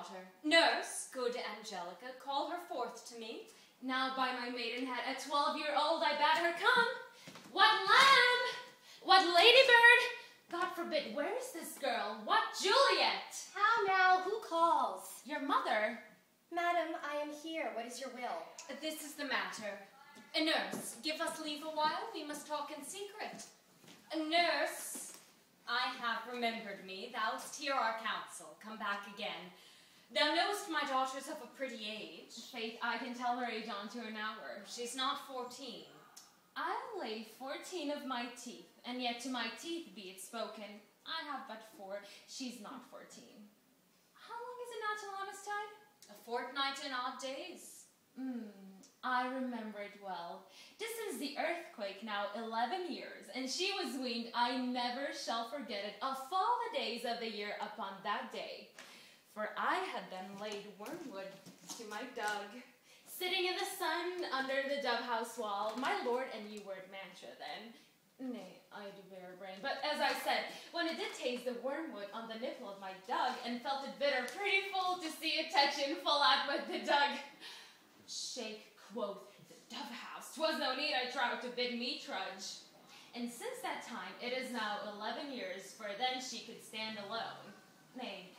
daughter. Nurse, good Angelica, call her forth to me. Now by my maidenhead, a 12-year-old, I bade her come. What lamb? What ladybird? God forbid, where is this girl? What Juliet? How now, who calls? Your mother. Madam, I am here. What is your will? This is the matter. Nurse, give us leave a while. We must talk in secret. Nurse, I have remembered me. Thou'st hear our counsel. Come back again. Thou knowest my daughter's of a pretty age. Faith, I can tell her age unto an hour. She's not 14. I'll lay 14 of my teeth, and yet to my teeth be it spoken, I have but 4. She's not 14. How long is it now till Amistad? A fortnight and odd days. I remember it well. This is the earthquake now 11 years, and she was weaned. I never shall forget it of all the days of the year upon that day. For I had then laid wormwood to my dug, sitting in the sun under the dove-house wall. My lord and you were at mantra then. Nay, I do bear a brain. But as I said, when it did taste the wormwood on the nipple of my dug, and felt it bitter, pretty full to see it touching full out with the dug. Shake, quoth the dove-house, 'twas no need, I trow, to bid me trudge. And since that time, it is now 11 years, for then she could stand alone. Nay,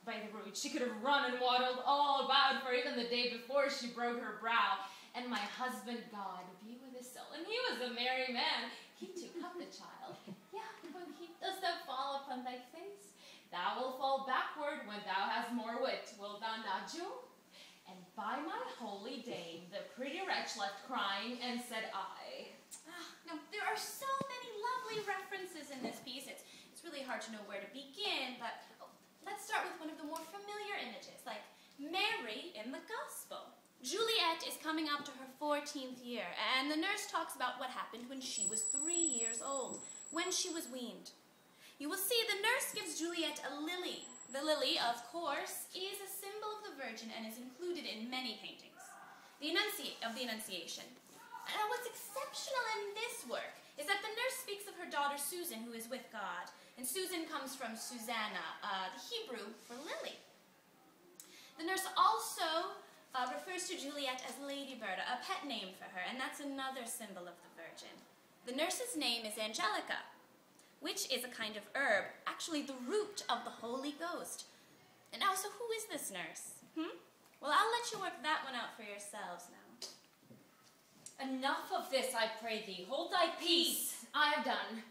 by the rood, she could have run and waddled all about, for even the day before she broke her brow. And my husband, God be with his soul, and he was a merry man, he took up the child. Yeah, when he does thou fall upon thy face, thou wilt fall backward when thou hast more wit, wilt thou not, Jewel? And by my holy dame, the pretty wretch left crying, and said I. Now, there are so many lovely references in this piece, it's really hard to know where to begin, but let's start with one of the more familiar images, like Mary in the Gospel. Juliet is coming up to her 14th year, and the nurse talks about what happened when she was 3 years old, when she was weaned. You will see the nurse gives Juliet a lily. The lily, of course, is a symbol of the Virgin and is included in many paintings. The Annunciation. Now, what's exceptional in this work is that the nurse speaks of her daughter Susan, who is with God, and Susan comes from Susanna, the Hebrew for lily. The nurse also refers to Juliet as Ladybird, a pet name for her, and that's another symbol of the Virgin. The nurse's name is Angelica, which is a kind of herb, actually the root of the Holy Ghost. And now, so who is this nurse? Well, I'll let you work that one out for yourselves now. Enough of this, I pray thee. Hold thy peace. I have done.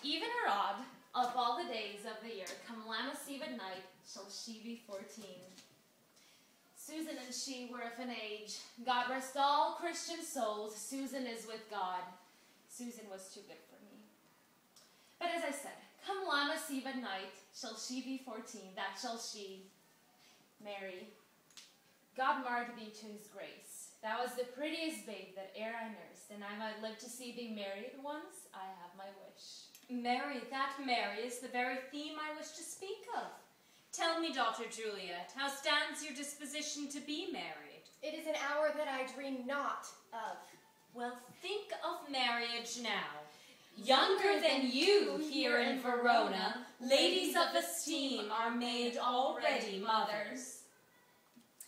Even or odd, of all the days of the year, come Lammas Eve at night, shall she be 14. Susan and she were of an age. God rest all Christian souls. Susan is with God. Susan was too good for me. But as I said, come Lammas Eve at night, shall she be 14, that shall she. Mary, God mark thee to his grace. Thou was the prettiest babe that e'er I nursed, and I might live to see thee married once, I have my wish. Mary, that Mary is the very theme I wish to speak of. Tell me, daughter Juliet, how stands your disposition to be married? It is an hour that I dream not of. Well, think of marriage now. Younger than you here in Verona, ladies of esteem are made already mothers.